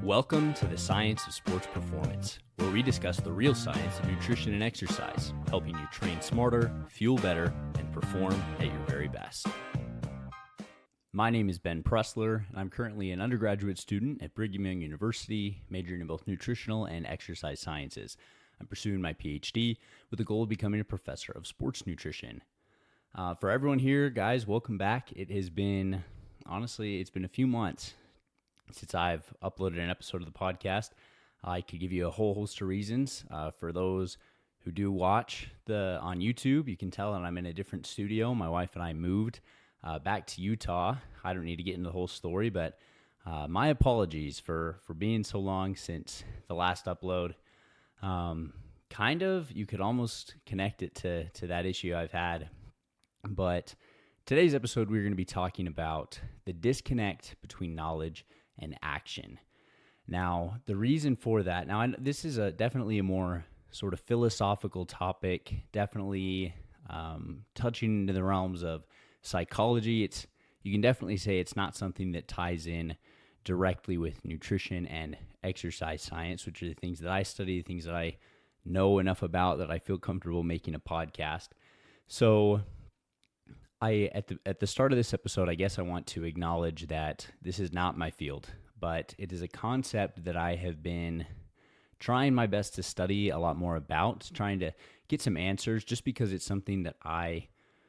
Welcome to the Science of Sports Performance, where we discuss the real science of nutrition and exercise, helping you train smarter, fuel better, and perform at your very best. My name is Ben Pressler, and I'm currently an undergraduate student at Brigham Young University, majoring in both nutritional and exercise sciences. I'm pursuing my PhD with the goal of becoming a professor of sports nutrition. For everyone here, guys, welcome back. It's been a few months since I've uploaded an episode of the podcast. I could give you a whole host of reasons. For those who do watch on YouTube, you can tell that I'm in a different studio. My wife and I moved back to Utah. I don't need to get into the whole story, but my apologies for being so long since the last upload. You could almost connect it to that issue I've had. But today's episode, we're going to be talking about the disconnect between knowledge and action. Now, the reason for that, this is definitely a more sort of philosophical topic, definitely touching into the realms of psychology. You can definitely say it's not something that ties in directly with nutrition and exercise science, which are the things that I study, the things that I know enough about that I feel comfortable making a podcast. So at the start of this episode, I guess I want to acknowledge that this is not my field, but it is a concept that I have been trying my best to study a lot more about, trying to get some answers, just because it's something that I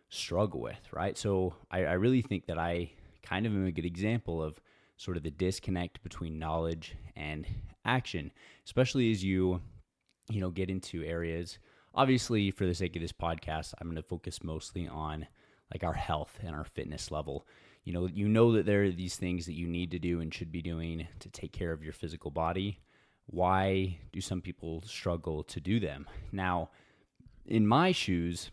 struggle with, right? So I really think that I kind of am a good example of sort of the disconnect between knowledge and action, especially as you get into areas. Obviously, for the sake of this podcast, I'm going to focus mostly on like our health and our fitness level. You know that there are these things that you need to do and should be doing to take care of your physical body. Why do some people struggle to do them? Now, in my shoes,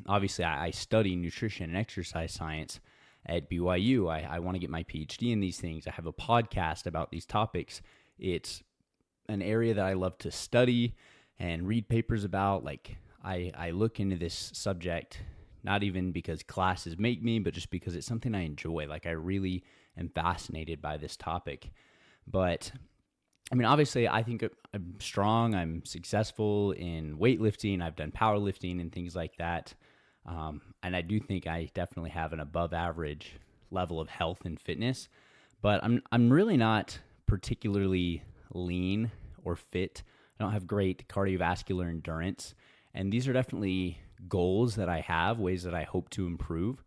obviously I study nutrition and exercise science at BYU. I want to get my PhD in these things. I have a podcast about these topics. It's an area that I love to study and read papers about. Like I look into this subject not even because classes make me, but just because it's something I enjoy. Like I really am fascinated by this topic. But obviously I think I'm strong. I'm successful in weightlifting. I've done powerlifting and things like that. And I do think I definitely have an above average level of health and fitness, but I'm really not particularly lean or fit. I don't have great cardiovascular endurance. And these are definitely goals that I have, ways that I hope to improve,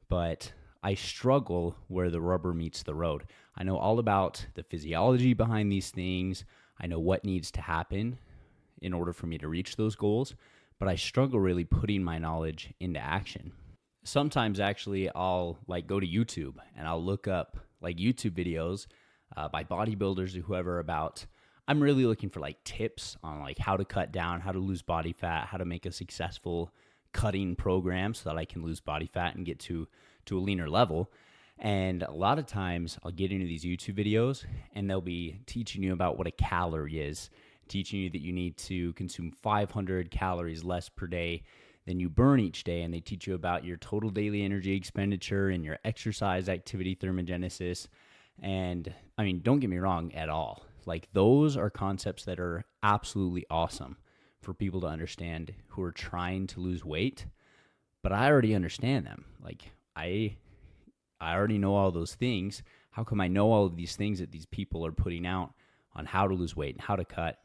but I struggle where the rubber meets the road. I know all about the physiology behind these things. I know what needs to happen in order for me to reach those goals, but I struggle really putting my knowledge into action. Sometimes actually I'll go to YouTube and I'll look up YouTube videos by bodybuilders or whoever about, I'm really looking for tips on how to cut down, how to lose body fat, how to make a successful cutting program so that I can lose body fat and get to a leaner level. And a lot of times I'll get into these YouTube videos and they'll be teaching you about what a calorie is, teaching you that you need to consume 500 calories less per day than you burn each day. And they teach you about your total daily energy expenditure and your exercise activity thermogenesis. And don't get me wrong at all. Those are concepts that are absolutely awesome for people to understand who are trying to lose weight, but I already understand them. I already know all those things. How come I know all of these things that these people are putting out on how to lose weight and how to cut,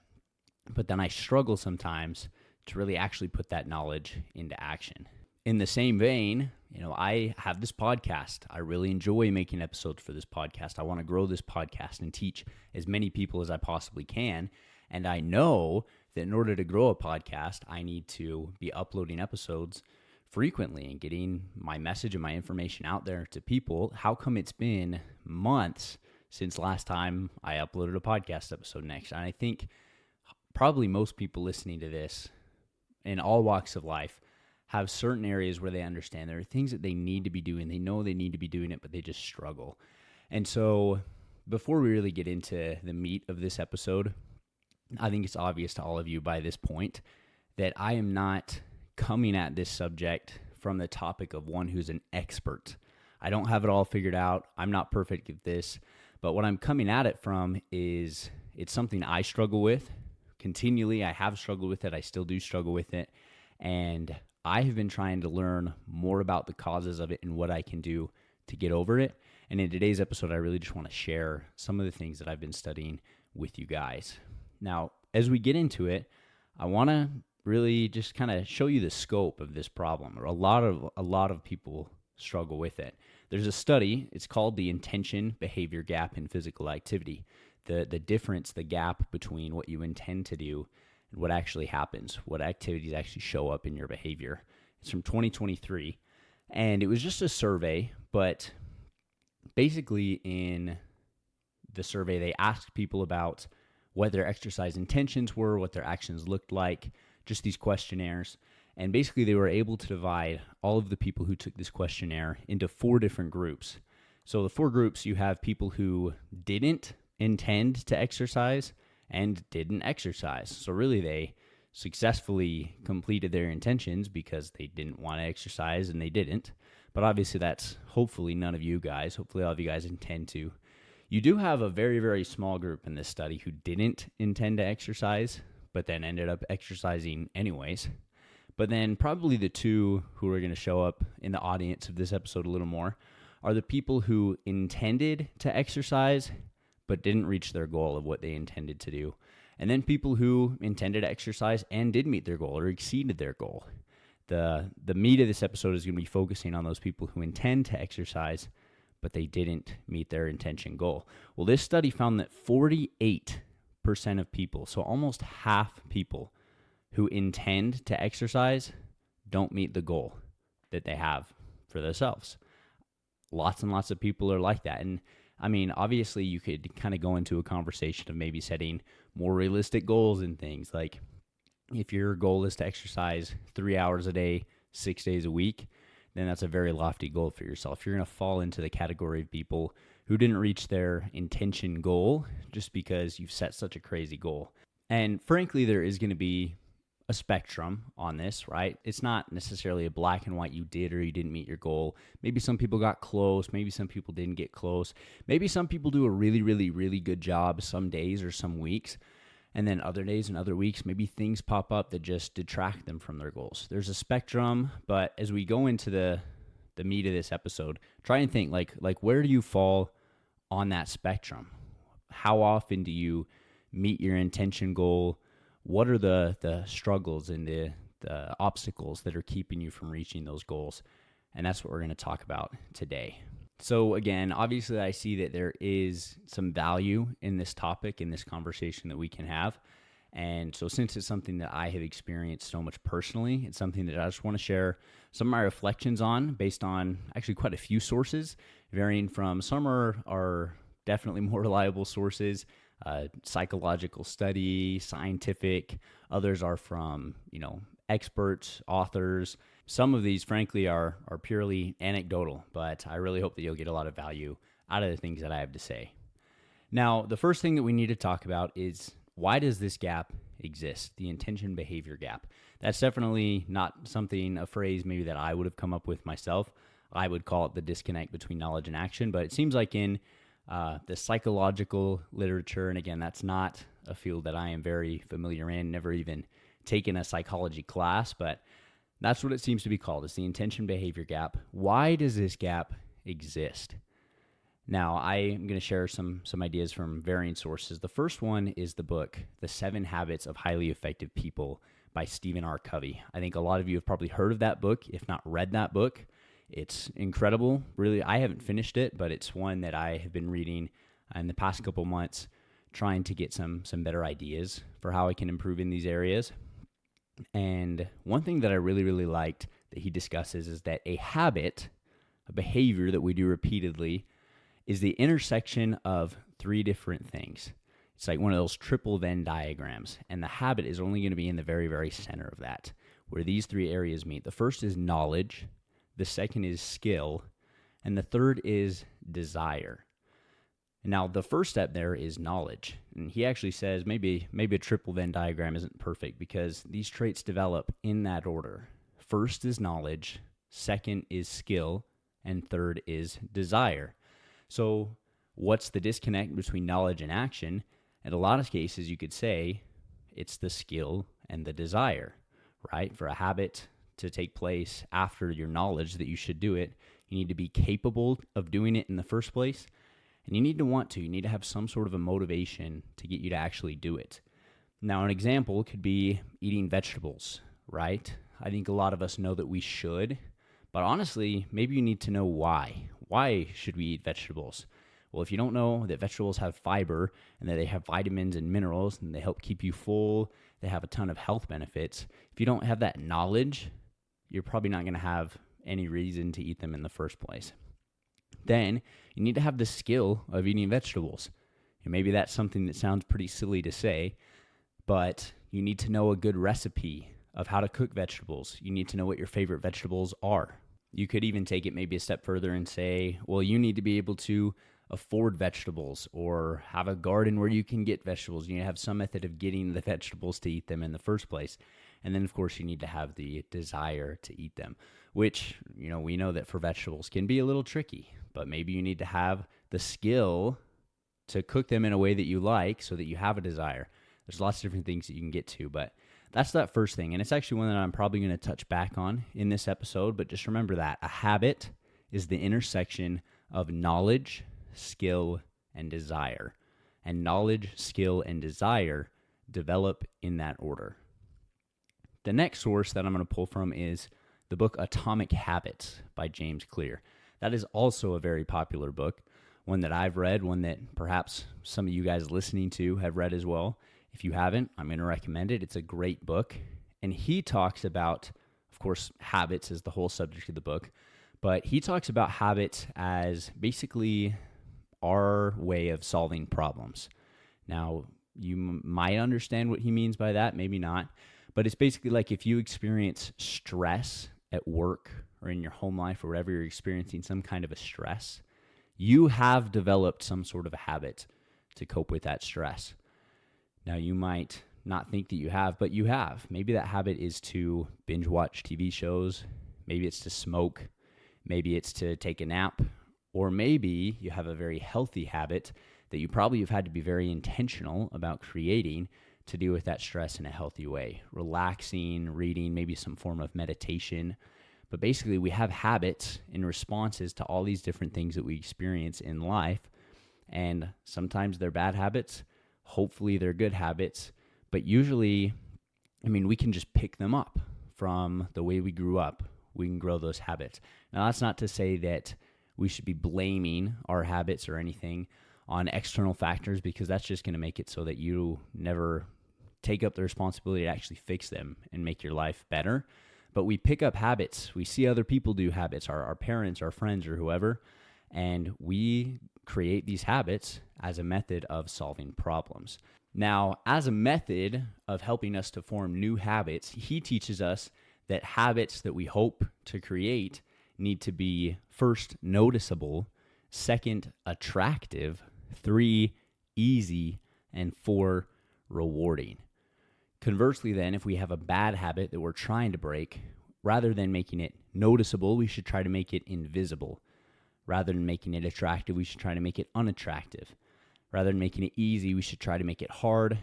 but then I struggle sometimes to really actually put that knowledge into action? In the same vein, I have this podcast. I really enjoy making episodes for this podcast. I want to grow this podcast and teach as many people as I possibly can. And I know that in order to grow a podcast, I need to be uploading episodes frequently and getting my message and my information out there to people. How come it's been months since last time I uploaded a podcast episode next? And I think probably most people listening to this in all walks of life have certain areas where they understand there are things that they need to be doing. They know they need to be doing it, but they just struggle. And so before we really get into the meat of this episode, I think it's obvious to all of you by this point that I am not coming at this subject from the topic of one who's an expert. I don't have it all figured out. I'm not perfect at this, But what I'm coming at it from is it's something I struggle with continually. I have struggled with it. I still do struggle with it. And I have been trying to learn more about the causes of it and what I can do to get over it. And in today's episode, I really just want to share some of the things that I've been studying with you guys. Now, as we get into it, I want to really just kind of show you the scope of this problem. A lot of people struggle with it. There's a study, it's called the intention behavior gap in physical activity. The difference, the gap between what you intend to do and what actually happens, what activities actually show up in your behavior. It's from 2023, and it was just a survey, but basically in the survey, they asked people about what their exercise intentions were, what their actions looked like, just these questionnaires. And basically they were able to divide all of the people who took this questionnaire into 4 different groups. So the 4 groups, you have people who didn't intend to exercise and didn't exercise. So really they successfully completed their intentions because they didn't want to exercise and they didn't. But obviously that's hopefully none of you guys. Hopefully all of you guys intend to. You do have a very, very small group in this study who didn't intend to exercise, but then ended up exercising anyways. But then probably the 2 who are going to show up in the audience of this episode a little more are the people who intended to exercise, but didn't reach their goal of what they intended to do. And then people who intended to exercise and did meet their goal or exceeded their goal. The meat of this episode is going to be focusing on those people who intend to exercise, but they didn't meet their intention goal. Well, this study found that 48% of people, so almost half people who intend to exercise don't meet the goal that they have for themselves. Lots and lots of people are like that. And I mean, obviously you could kind of go into a conversation of maybe setting more realistic goals and things. Like if your goal is to exercise 3 hours a day, 6 days a week, then that's a very lofty goal for yourself. You're going to fall into the category of people who didn't reach their intention goal just because you've set such a crazy goal. And frankly, there is going to be a spectrum on this, right? It's not necessarily a black and white, you did or you didn't meet your goal. Maybe some people got close. Maybe some people didn't get close. Maybe some people do a really, really, really good job some days or some weeks. And then other days and other weeks, maybe things pop up that just detract them from their goals. There's a spectrum, but as we go into the meat of this episode, try and think like where do you fall on that spectrum? How often do you meet your intention goal? What are the struggles and the obstacles that are keeping you from reaching those goals? And that's what we're going to talk about today. So again, obviously I see that there is some value in this topic, in this conversation that we can have. And so since it's something that I have experienced so much personally, it's something that I just want to share some of my reflections on based on actually quite a few sources, varying from some are definitely more reliable sources, psychological study, scientific. Others are from, experts, authors. Some of these, frankly, are purely anecdotal, but I really hope that you'll get a lot of value out of the things that I have to say. Now, the first thing that we need to talk about is why does this gap exist, the intention behavior gap? That's definitely not a phrase maybe that I would have come up with myself. I would call it the disconnect between knowledge and action, but it seems like in the psychological literature, and again, that's not a field that I am very familiar in, never even taken a psychology class, but that's what it seems to be called. It's the intention behavior gap. Why does this gap exist? Now, I am going to share some ideas from varying sources. The first one is the book, The 7 Habits of Highly Effective People by Stephen R. Covey. I think a lot of you have probably heard of that book, if not read that book. It's incredible. Really, I haven't finished it, but it's one that I have been reading in the past couple months, trying to get some better ideas for how I can improve in these areas. And one thing that I really, really liked that he discusses is that a habit, a behavior that we do repeatedly, is the intersection of 3 different things. It's like one of those triple Venn diagrams, and the habit is only going to be in the very, very center of that, where these 3 areas meet. The first is knowledge, the second is skill, and the third is desire. Now, the first step there is knowledge, and he actually says maybe a triple Venn diagram isn't perfect because these traits develop in that order. First is knowledge, second is skill, and third is desire. So what's the disconnect between knowledge and action? In a lot of cases, you could say it's the skill and the desire, right? For a habit to take place after your knowledge that you should do it, you need to be capable of doing it in the first place, and you need to want to. You need to have some sort of a motivation to get you to actually do it. Now, an example could be eating vegetables, right? I think a lot of us know that we should, but honestly, maybe you need to know why. Why should we eat vegetables? Well, if you don't know that vegetables have fiber and that they have vitamins and minerals and they help keep you full, they have a ton of health benefits. If you don't have that knowledge, you're probably not going to have any reason to eat them in the first place. Then you need to have the skill of eating vegetables. And maybe that's something that sounds pretty silly to say, but you need to know a good recipe of how to cook vegetables. You need to know what your favorite vegetables are. You could even take it maybe a step further and say, well, you need to be able to afford vegetables or have a garden where you can get vegetables. You need to have some method of getting the vegetables to eat them in the first place. And then, of course, you need to have the desire to eat them, which, we know that for vegetables can be a little tricky, but maybe you need to have the skill to cook them in a way that you like so that you have a desire. There's lots of different things that you can get to, but that's that first thing. And it's actually one that I'm probably going to touch back on in this episode, but just remember that a habit is the intersection of knowledge, skill, and desire. And knowledge, skill, and desire develop in that order. The next source that I'm going to pull from is the book Atomic Habits by James Clear. That is also a very popular book, one that I've read, one that perhaps some of you guys listening to have read as well. If you haven't, I'm going to recommend it. It's a great book. And he talks about, of course, habits is the whole subject of the book, but he talks about habits as basically our way of solving problems. Now, you might understand what he means by that, maybe not, but it's basically like if you experience stress at work or in your home life or whatever, you're experiencing some kind of a stress, you have developed some sort of a habit to cope with that stress. Now, you might not think that you have, but you have. Maybe that habit is to binge watch TV shows. Maybe it's to smoke. Maybe it's to take a nap. Or maybe you have a very healthy habit that you probably have had to be very intentional about creating to deal with that stress in a healthy way. Relaxing, reading, maybe some form of meditation. But basically, we have habits and responses to all these different things that we experience in life. And sometimes they're bad habits. Hopefully they're good habits, but usually, we can just pick them up from the way we grew up. We can grow those habits. Now, that's not to say that we should be blaming our habits or anything on external factors, because that's just going to make it so that you never take up the responsibility to actually fix them and make your life better. But we pick up habits. We see other people do habits, our parents, our friends, or whoever, and we create these habits as a method of solving problems. Now, as a method of helping us to form new habits, he teaches us that habits that we hope to create need to be first noticeable, second attractive, 3 easy, and 4 rewarding. Conversely then, if we have a bad habit that we're trying to break, rather than making it noticeable, we should try to make it invisible. Rather than making it attractive, we should try to make it unattractive. Rather than making it easy, we should try to make it hard.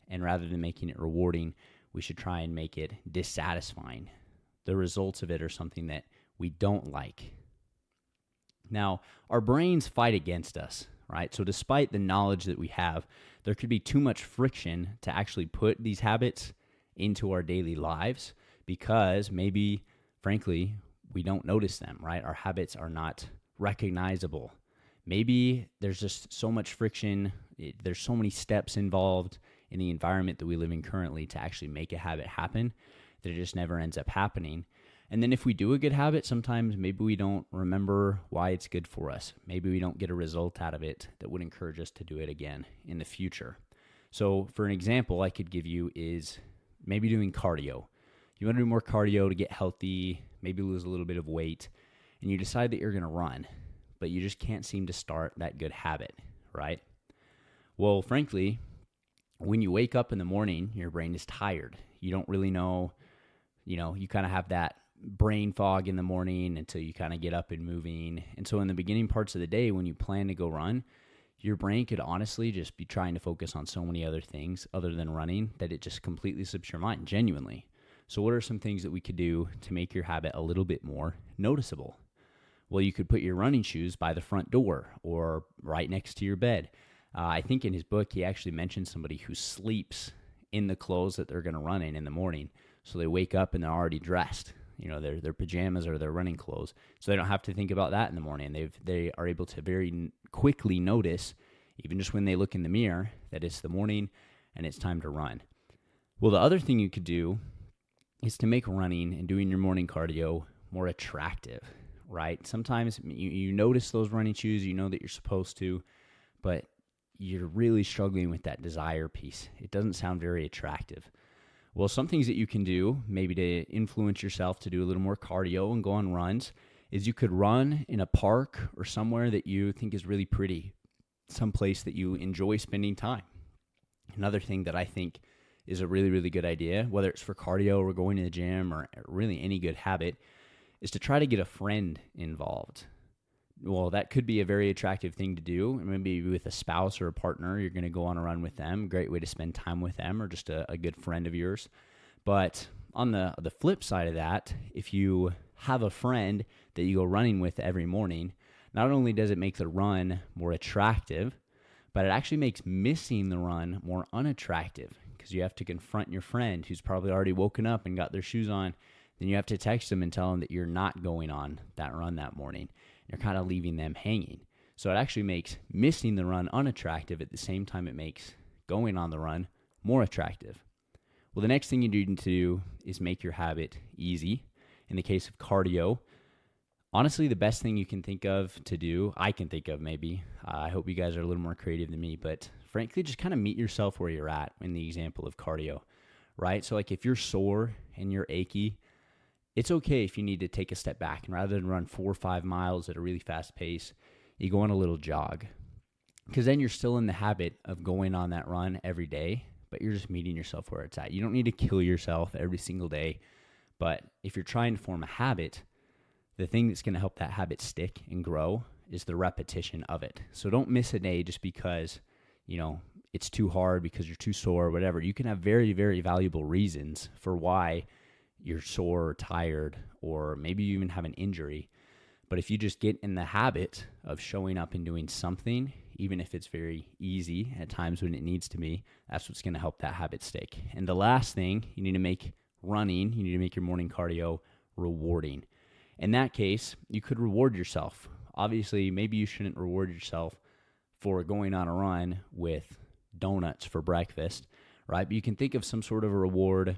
And rather than making it rewarding, we should try and make it dissatisfying. The results of it are something that we don't like. Now, our brains fight against us, right? So despite the knowledge that we have, there could be too much friction to actually put these habits into our daily lives because maybe, frankly, we don't notice them, right? Our habits are not recognizable. Maybe there's just so much friction. There's so many steps involved in the environment that we live in currently to actually make a habit happen that it just never ends up happening. And then if we do a good habit, sometimes maybe we don't remember why it's good for us. Maybe we don't get a result out of it that would encourage us to do it again in the future. So for an example I could give you is maybe doing cardio. You want to do more cardio to get healthy, maybe lose a little bit of weight, and you decide that you're going to run, but you just can't seem to start that good habit, right? Well, frankly, when you wake up in the morning, your brain is tired. You don't really know, you kind of have that brain fog in the morning until you kind of get up and moving. And so in the beginning parts of the day, when you plan to go run, your brain could honestly just be trying to focus on so many other things other than running that it just completely slips your mind, genuinely. So what are some things that we could do to make your habit a little bit more noticeable? Well, you could put your running shoes by the front door or right next to your bed. I think in his book, he actually mentioned somebody who sleeps in the clothes that they're going to run in the morning. So they wake up and they're already dressed, their pajamas or their running clothes. So they don't have to think about that in the morning. They are able to very quickly notice, even just when they look in the mirror, that it's the morning and it's time to run. Well, the other thing you could do is to make running and doing your morning cardio more attractive, right? Sometimes you notice those running shoes, you know that you're supposed to, but you're really struggling with that desire piece. It doesn't sound very attractive. Well, some things that you can do, maybe to influence yourself to do a little more cardio and go on runs, is you could run in a park or somewhere that you think is really pretty, some place that you enjoy spending time. Another thing that I think is a really, really good idea, whether it's for cardio or going to the gym or really any good habit, is to try to get a friend involved. Well, that could be a very attractive thing to do. Maybe with a spouse or a partner, you're going to go on a run with them. Great way to spend time with them, or just a good friend of yours. But on the flip side of that, if you have a friend that you go running with every morning, not only does it make the run more attractive, but it actually makes missing the run more unattractive, because you have to confront your friend who's probably already woken up and got their shoes on. Then you have to text them and tell them that you're not going on that run that morning. You're kind of leaving them hanging. So it actually makes missing the run unattractive. At the same time, it makes going on the run more attractive. Well, the next thing you need to do is make your habit easy. In the case of cardio, honestly, the best thing you can think of to do, I can think of maybe, I hope you guys are a little more creative than me, but frankly, just kind of meet yourself where you're at in the example of cardio, right? So like if you're sore and you're achy, it's okay if you need to take a step back, and rather than run 4 or 5 miles at a really fast pace, you go on a little jog, because then you're still in the habit of going on that run every day, but you're just meeting yourself where it's at. You don't need to kill yourself every single day, but if you're trying to form a habit, the thing that's going to help that habit stick and grow is the repetition of it. So don't miss a day just because, it's too hard, because you're too sore or whatever. You can have very, very valuable reasons for why you're sore or tired, or maybe you even have an injury. But if you just get in the habit of showing up and doing something, even if it's very easy at times when it needs to be, that's what's going to help that habit stick. And the last thing, you need to make your morning cardio rewarding. In that case, you could reward yourself. Obviously, maybe you shouldn't reward yourself for going on a run with donuts for breakfast, right? But you can think of some sort of a reward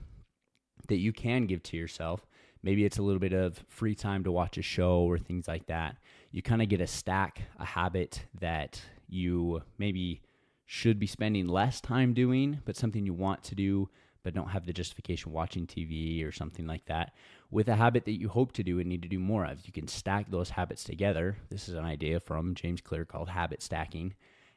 that you can give to yourself. Maybe it's a little bit of free time to watch a show or things like that. You kind of get a habit that you maybe should be spending less time doing, but something you want to do, but don't have the justification watching TV or something like that, with a habit that you hope to do and need to do more of. You can stack those habits together. This is an idea from James Clear called habit stacking,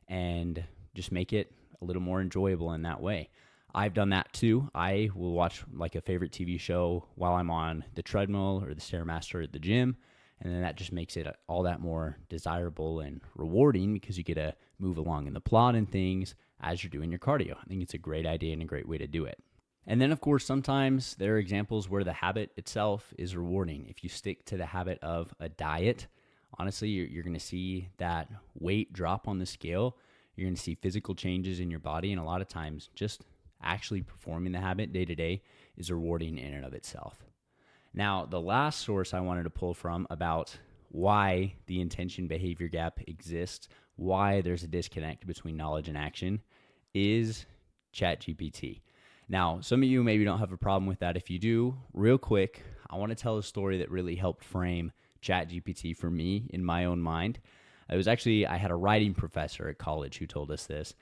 and just make it a little more enjoyable in that way. I've done that too. I will watch like a favorite TV show while I'm on the treadmill or the Stairmaster at the gym, and then that just makes it all that more desirable and rewarding, because you get to move along in the plot and things as you're doing your cardio. I think it's a great idea and a great way to do it. And then, of course, sometimes there are examples where the habit itself is rewarding. If you stick to the habit of a diet, honestly, you're going to see that weight drop on the scale. You're going to see physical changes in your body, and a lot of times just actually performing the habit day to day is rewarding in and of itself. Now, the last source I wanted to pull from about why the intention behavior gap exists, why there's a disconnect between knowledge and action, is ChatGPT. Now, some of you maybe don't have a problem with that. If you do, real quick, I want to tell a story that really helped frame ChatGPT for me in my own mind. I had a writing professor at college who told us this.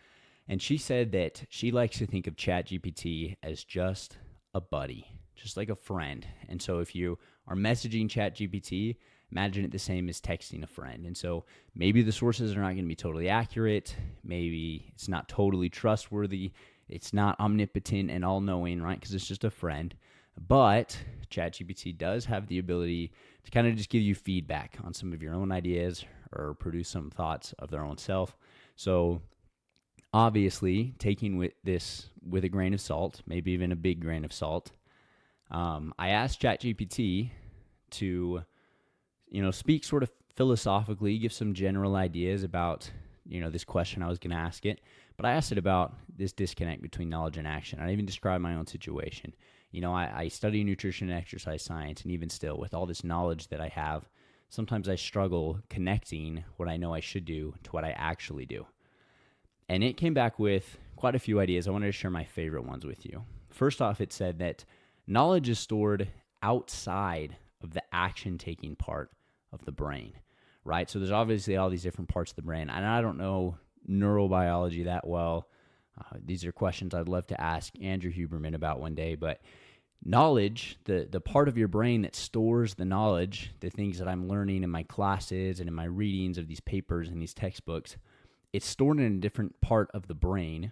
And she said that she likes to think of ChatGPT as just a buddy, just like a friend. And so if you are messaging ChatGPT, imagine it the same as texting a friend. And so maybe the sources are not going to be totally accurate. Maybe it's not totally trustworthy. It's not omnipotent and all-knowing, right? Because it's just a friend. But ChatGPT does have the ability to kind of just give you feedback on some of your own ideas or produce some thoughts of their own self. So obviously, taking this with a grain of salt, maybe even a big grain of salt, I asked ChatGPT to, speak sort of philosophically, give some general ideas about, this question I was going to ask it. But I asked it about this disconnect between knowledge and action. I even described my own situation. I study nutrition and exercise science, and even still, with all this knowledge that I have, sometimes I struggle connecting what I know I should do to what I actually do. And it came back with quite a few ideas. I wanted to share my favorite ones with you. First off, it said that knowledge is stored outside of the action-taking part of the brain, right? So there's obviously all these different parts of the brain, and I don't know neurobiology that well. These are questions I'd love to ask Andrew Huberman about one day, but knowledge, the part of your brain that stores the knowledge, the things that I'm learning in my classes and in my readings of these papers and these textbooks, it's stored in a different part of the brain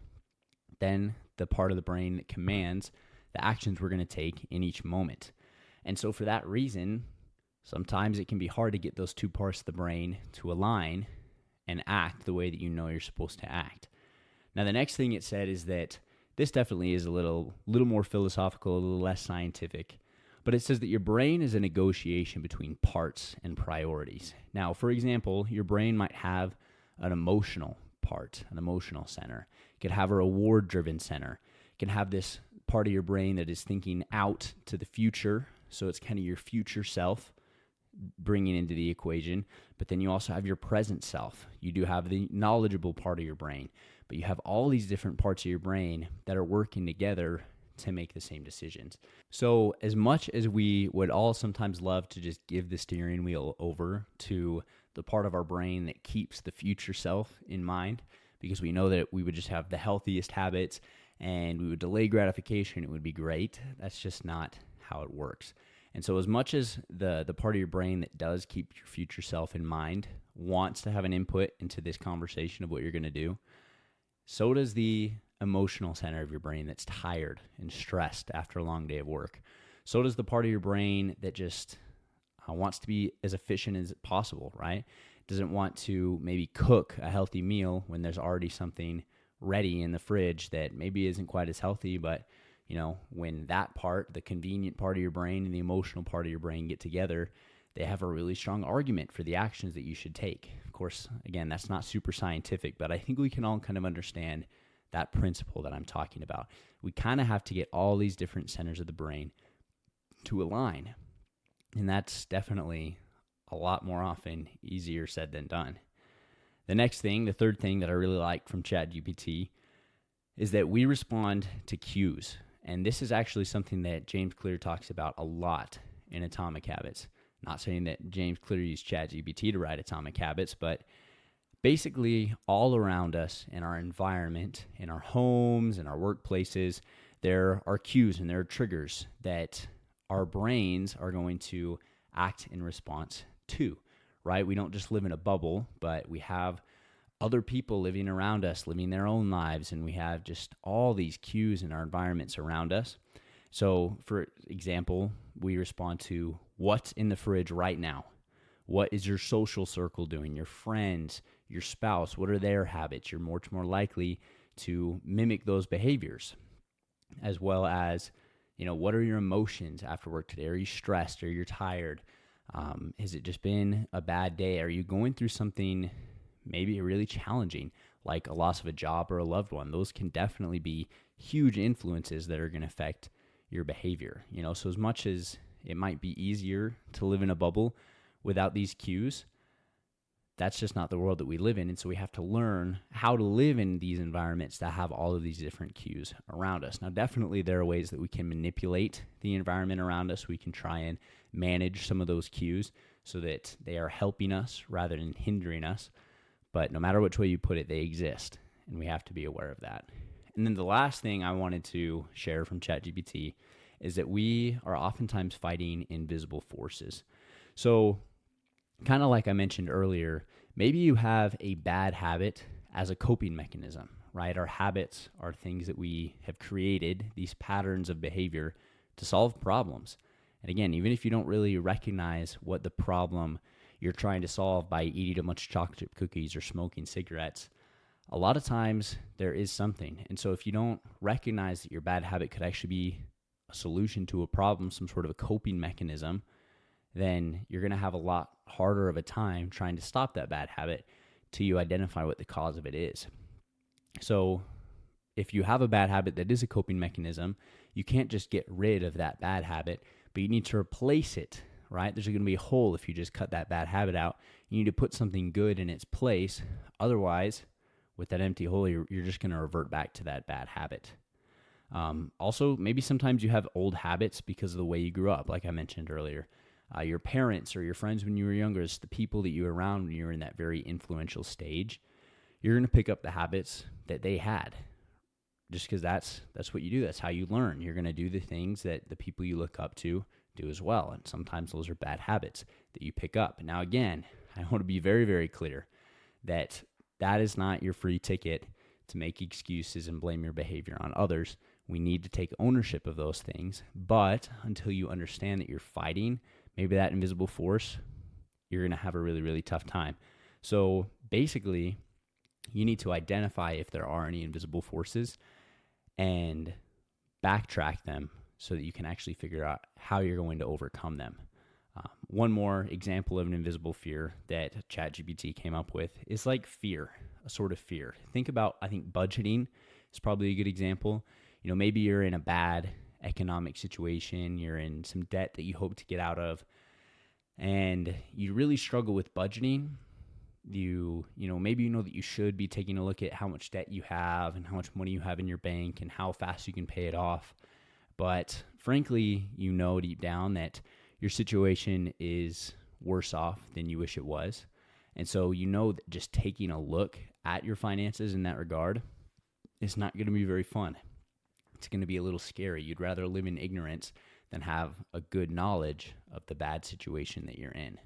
than the part of the brain that commands the actions we're going to take in each moment. And so for that reason, sometimes it can be hard to get those two parts of the brain to align and act the way that you know you're supposed to act. Now, the next thing it said is that this definitely is a little more philosophical, a little less scientific, but it says that your brain is a negotiation between parts and priorities. Now, for example, your brain might have an emotional part, an emotional center. It could have a reward-driven center. It can have this part of your brain that is thinking out to the future, so it's kind of your future self bringing into the equation. But then you also have your present self. You do have the knowledgeable part of your brain, but you have all these different parts of your brain that are working together to make the same decisions. So as much as we would all sometimes love to just give the steering wheel over to the part of our brain that keeps the future self in mind, because we know that we would just have the healthiest habits and we would delay gratification, it would be great. That's just not how it works. And so as much as the part of your brain that does keep your future self in mind wants to have an input into this conversation of what you're going to do, so does the emotional center of your brain that's tired and stressed after a long day of work. So does the part of your brain that just wants to be as efficient as possible, right? Doesn't want to maybe cook a healthy meal when there's already something ready in the fridge that maybe isn't quite as healthy, but when that part, the convenient part of your brain and the emotional part of your brain get together, they have a really strong argument for the actions that you should take. Of course, again, that's not super scientific, but I think we can all kind of understand that principle that I'm talking about. We kind of have to get all these different centers of the brain to align. And that's definitely a lot more often easier said than done. The third thing that I really like from ChatGPT is that we respond to cues. And this is actually something that James Clear talks about a lot in Atomic Habits. Not saying that James Clear used ChatGPT to write Atomic Habits, but basically all around us in our environment, in our homes, in our workplaces, there are cues and there are triggers that our brains are going to act in response to, right? We don't just live in a bubble, but we have other people living around us, living their own lives, and we have just all these cues in our environments around us. So, for example, we respond to what's in the fridge right now. What is your social circle doing? Your friends, your spouse, what are their habits? You're much more likely to mimic those behaviors, as well as, what are your emotions after work today? Are you stressed? Are you tired? Has it just been a bad day? Are you going through something maybe really challenging, like a loss of a job or a loved one? Those can definitely be huge influences that are going to affect your behavior. So as much as it might be easier to live in a bubble without these cues, that's just not the world that we live in. And so we have to learn how to live in these environments that have all of these different cues around us. Now, definitely there are ways that we can manipulate the environment around us. We can try and manage some of those cues so that they are helping us rather than hindering us. But no matter which way you put it, they exist, and we have to be aware of that. And then the last thing I wanted to share from ChatGPT is that we are oftentimes fighting invisible forces. So kind of like I mentioned earlier, maybe you have a bad habit as a coping mechanism, right? Our habits are things that we have created, these patterns of behavior to solve problems. And again, even if you don't really recognize what the problem you're trying to solve by eating too much chocolate chip cookies or smoking cigarettes, a lot of times there is something. And so if you don't recognize that your bad habit could actually be a solution to a problem, some sort of a coping mechanism, then you're going to have a lot harder of a time trying to stop that bad habit till you identify what the cause of it is. So if you have a bad habit that is a coping mechanism, you can't just get rid of that bad habit, but you need to replace it, right? There's going to be a hole if you just cut that bad habit out. You need to put something good in its place. Otherwise, with that empty hole, you're just going to revert back to that bad habit. Also, maybe sometimes you have old habits because of the way you grew up, like I mentioned earlier. Your parents or your friends when you were younger, it's the people that you were around when you were in that very influential stage. You're going to pick up the habits that they had just because that's what you do. That's how you learn. You're going to do the things that the people you look up to do as well. And sometimes those are bad habits that you pick up. Now, again, I want to be very, very clear that is not your free ticket to make excuses and blame your behavior on others. We need to take ownership of those things. But until you understand that you're fighting maybe that invisible force, you're going to have a really, really tough time. So basically, you need to identify if there are any invisible forces and backtrack them so that you can actually figure out how you're going to overcome them. One more example of an invisible fear that ChatGPT came up with is like fear, a sort of fear. Think about, I think budgeting is probably a good example. You know, maybe you're in a bad economic situation, you're in some debt that you hope to get out of, and you really struggle with budgeting. Maybe you know that you should be taking a look at how much debt you have and how much money you have in your bank and how fast you can pay it off. But frankly, you know deep down that your situation is worse off than you wish it was. And so you know that just taking a look at your finances in that regard is not going to be very fun. It's going to be a little scary. You'd rather live in ignorance than have a good knowledge of the bad situation that you're in.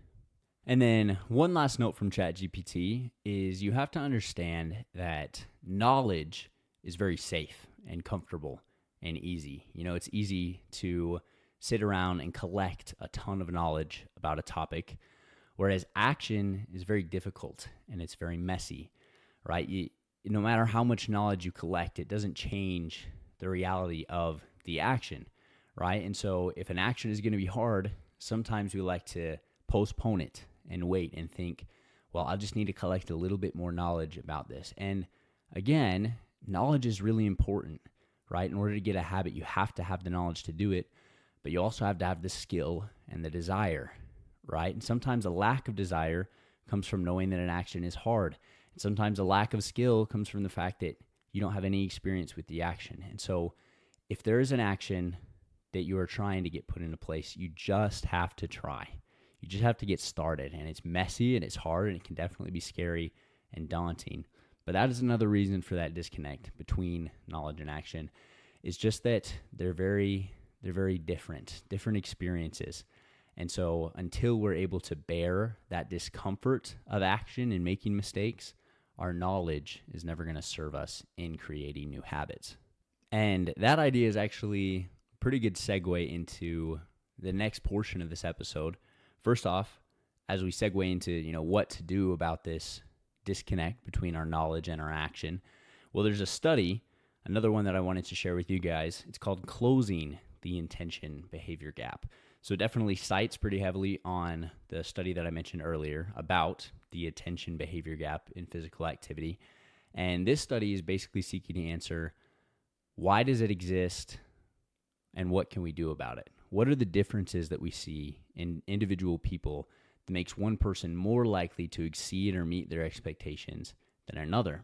And then one last note from ChatGPT is you have to understand that knowledge is very safe and comfortable and easy. You know, it's easy to sit around and collect a ton of knowledge about a topic, whereas action is very difficult and it's very messy, right? No matter how much knowledge you collect, it doesn't change the reality of the action, right? And so if an action is going to be hard, sometimes we like to postpone it and wait and think, well, I just need to collect a little bit more knowledge about this. And again, knowledge is really important, right? In order to get a habit, you have to have the knowledge to do it, but you also have to have the skill and the desire, right? And sometimes a lack of desire comes from knowing that an action is hard. And sometimes a lack of skill comes from the fact that you don't have any experience with the action. And so if there is an action that you are trying to get put into place, you just have to try. You just have to get started. And it's messy and it's hard and it can definitely be scary and daunting. But that is another reason for that disconnect between knowledge and action, is just that they're very different experiences. And so until we're able to bear that discomfort of action and making mistakes, our knowledge is never going to serve us in creating new habits. And that idea is actually a pretty good segue into the next portion of this episode. First off, as we segue into, what to do about this disconnect between our knowledge and our action, well, there's a study, another one that I wanted to share with you guys. It's called Closing the Intention Behavior Gap. So it definitely cites pretty heavily on the study that I mentioned earlier about the attention behavior gap in physical activity. And this study is basically seeking to answer, why does it exist and what can we do about it? What are the differences that we see in individual people that makes one person more likely to exceed or meet their expectations than another?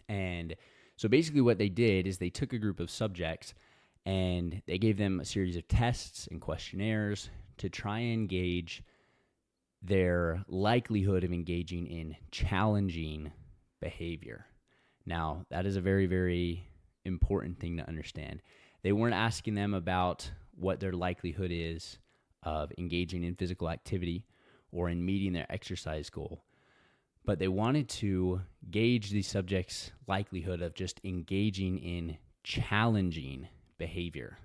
And so basically what they did is they took a group of subjects and they gave them a series of tests and questionnaires to try and gauge their likelihood of engaging in challenging behavior. Now, that is a very, very important thing to understand. They weren't asking them about what their likelihood is of engaging in physical activity or in meeting their exercise goal, but they wanted to gauge the subject's likelihood of just engaging in challenging behavior.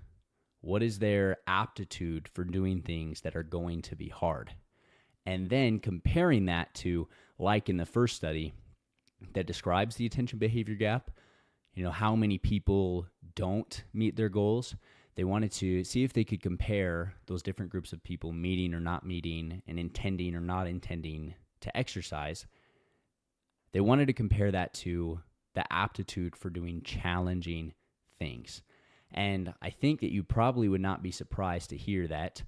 What is their aptitude for doing things that are going to be hard? And then comparing that to, like in the first study, that describes the attention behavior gap, how many people don't meet their goals. They wanted to see if they could compare those different groups of people meeting or not meeting and intending or not intending to exercise. They wanted to compare that to the aptitude for doing challenging things. And I think that you probably would not be surprised to hear that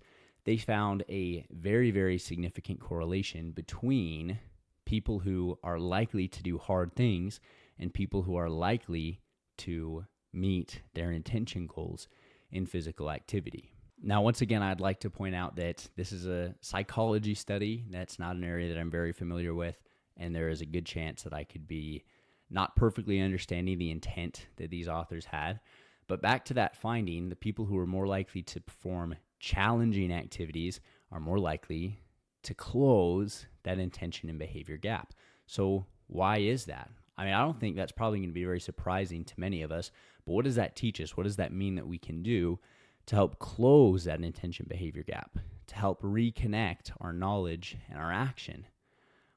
they found a very, very significant correlation between people who are likely to do hard things and people who are likely to meet their intention goals in physical activity. Now, once again, I'd like to point out that this is a psychology study. That's not an area that I'm very familiar with, and there is a good chance that I could be not perfectly understanding the intent that these authors had. But back to that finding, the people who are more likely to perform challenging activities are more likely to close that intention and behavior gap. So why is that? I mean, I don't think that's probably going to be very surprising to many of us, but what does that teach us? What does that mean that we can do to help close that intention behavior gap, to help reconnect our knowledge and our action?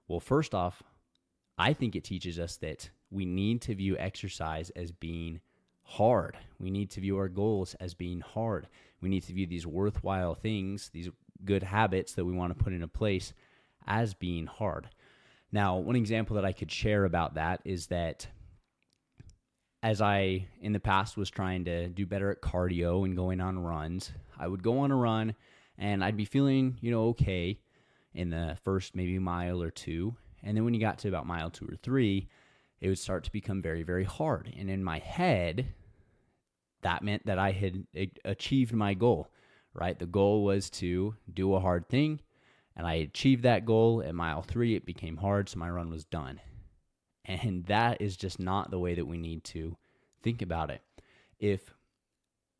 Well, first off, I think it teaches us that we need to view exercise as being hard. We need to view our goals as being hard. We need to view these worthwhile things, these good habits that we want to put into place as being hard. Now, one example that I could share about that is that as I, in the past, was trying to do better at cardio and going on runs, I would go on a run and I'd be feeling, okay in the first maybe mile or two. And then when you got to about mile 2 or 3, it would start to become very, very hard. And in my head, that meant that I had achieved my goal, right? The goal was to do a hard thing, and I achieved that goal. At mile 3, it became hard, so my run was done. And that is just not the way that we need to think about it. If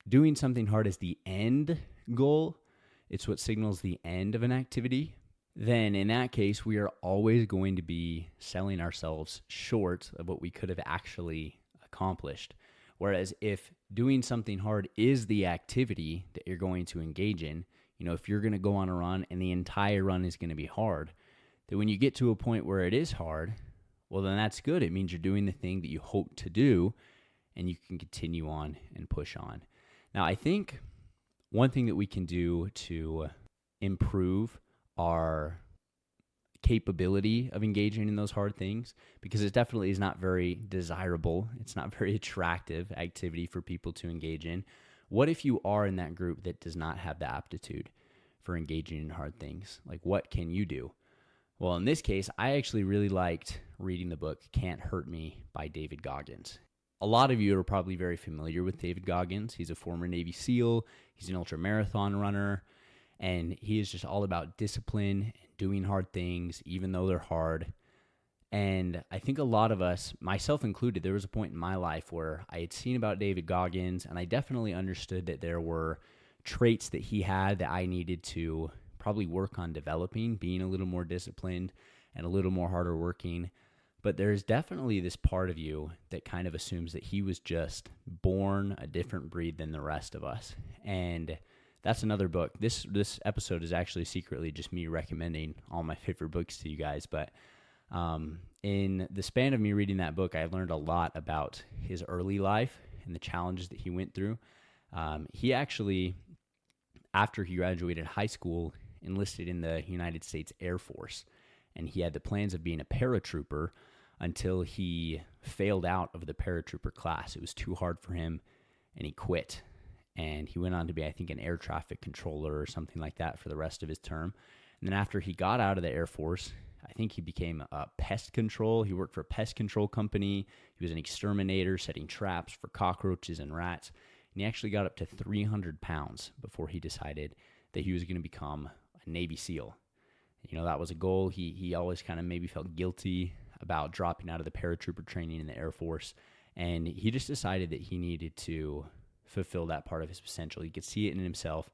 doing something hard is the end goal, it's what signals the end of an activity, then in that case, we are always going to be selling ourselves short of what we could have actually accomplished. Whereas if doing something hard is the activity that you're going to engage in, if you're going to go on a run and the entire run is going to be hard, then when you get to a point where it is hard, well, then that's good. It means you're doing the thing that you hope to do, and you can continue on and push on. Now, I think one thing that we can do to improve our capability of engaging in those hard things, because it definitely is not very desirable, it's not very attractive activity for people to engage in. What if you are in that group that does not have the aptitude for engaging in hard things? Like, what can you do? Well, in this case, I actually really liked reading the book Can't Hurt Me by David Goggins. A lot of you are probably very familiar with David Goggins. He's a former Navy SEAL. He's an ultramarathon runner. And he is just all about discipline and doing hard things, even though they're hard. And I think a lot of us, myself included, there was a point in my life where I had seen about David Goggins, and I definitely understood that there were traits that he had that I needed to probably work on developing, being a little more disciplined and a little more harder working. But there's definitely this part of you that kind of assumes that he was just born a different breed than the rest of us. And that's another book. This episode is actually secretly just me recommending all my favorite books to you guys. But in the span of me reading that book, I learned a lot about his early life and the challenges that he went through. He actually, after he graduated high school, enlisted in the United States Air Force. And he had the plans of being a paratrooper until he failed out of the paratrooper class. It was too hard for him, and he quit. And he went on to be, I think, an air traffic controller or something like that for the rest of his term. And then after he got out of the Air Force, I think he became a pest control. He worked for a pest control company. He was an exterminator, setting traps for cockroaches and rats. And he actually got up to 300 pounds before he decided that he was going to become a Navy SEAL. That was a goal. He always kind of maybe felt guilty about dropping out of the paratrooper training in the Air Force. And he just decided that he needed to fulfill that part of his potential. He could see it in himself,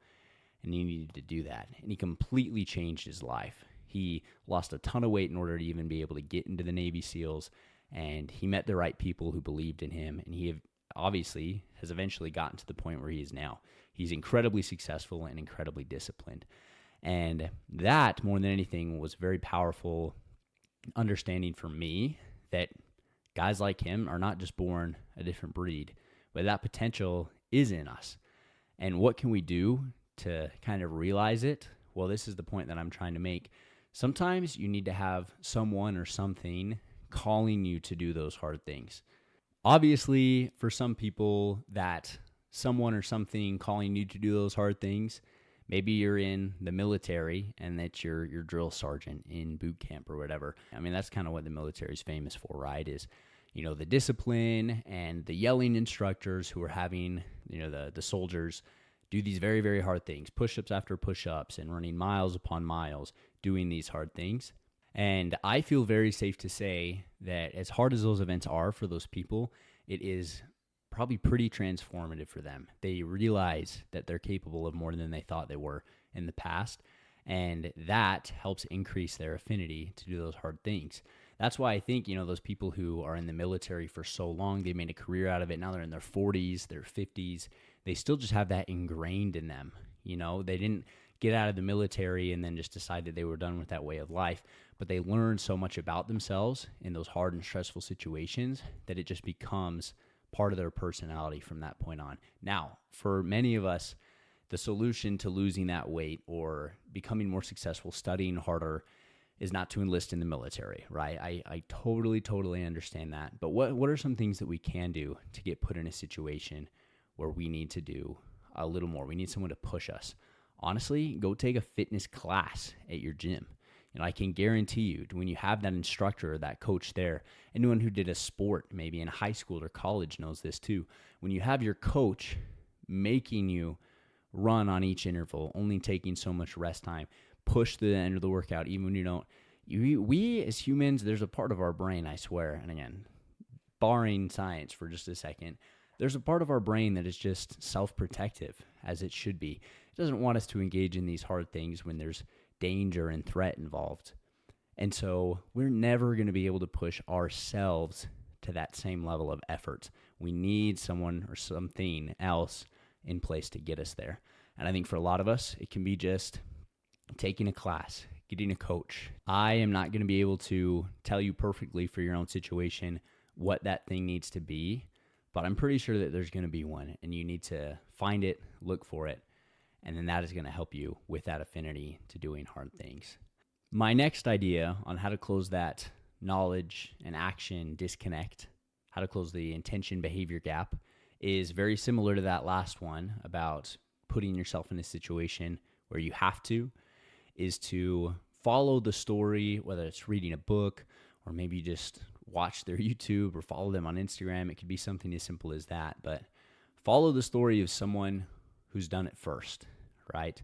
and he needed to do that. And he completely changed his life. He lost a ton of weight in order to even be able to get into the Navy SEALs, and he met the right people who believed in him, and he obviously has eventually gotten to the point where he is now. He's incredibly successful and incredibly disciplined. And that, more than anything, was very powerful understanding for me that guys like him are not just born a different breed, but that potential is in us. And what can we do to kind of realize it? Well, this is the point that I'm trying to make. Sometimes you need to have someone or something calling you to do those hard things. Obviously, for some people, that someone or something calling you to do those hard things, maybe you're in the military and that's your drill sergeant in boot camp or whatever. I mean, that's kind of what the military is famous for, right? Is, the discipline and the yelling instructors who are having, the soldiers do these very, very hard things, push-ups after push-ups and running miles upon miles, doing these hard things. And I feel very safe to say that as hard as those events are for those people, it is probably pretty transformative for them. They realize that they're capable of more than they thought they were in the past, and that helps increase their affinity to do those hard things. That's why I think, those people who are in the military for so long, they made a career out of it. Now they're in their 40s, their 50s. They still just have that ingrained in them. They didn't get out of the military and then just decide that they were done with that way of life, but they learned so much about themselves in those hard and stressful situations that it just becomes part of their personality from that point on. Now, for many of us, the solution to losing that weight or becoming more successful, studying harder, is not to enlist in the military, right? I totally understand that. But what are some things that we can do to get put in a situation where we need to do a little more? We need someone to push us. Honestly, go take a fitness class at your gym. I can guarantee you, when you have that instructor or that coach there, anyone who did a sport maybe in high school or college knows this too. When you have your coach making you run on each interval, only taking so much rest time, push the end of the workout, even when you don't. We as humans, there's a part of our brain, I swear, and again, barring science for just a second, there's a part of our brain that is just self-protective, as it should be. It doesn't want us to engage in these hard things when there's danger and threat involved. And so we're never going to be able to push ourselves to that same level of effort. We need someone or something else in place to get us there. And I think for a lot of us, it can be just taking a class, getting a coach. I am not going to be able to tell you perfectly for your own situation what that thing needs to be, but I'm pretty sure that there's going to be one, and you need to find it, look for it, and then that is going to help you with that affinity to doing hard things. My next idea on how to close that knowledge and action disconnect, how to close the intention behavior gap, is very similar to that last one about putting yourself in a situation where you have to, is to follow the story, whether it's reading a book or maybe just watch their YouTube or follow them on Instagram. It could be something as simple as that, but follow the story of someone who's done it first, right?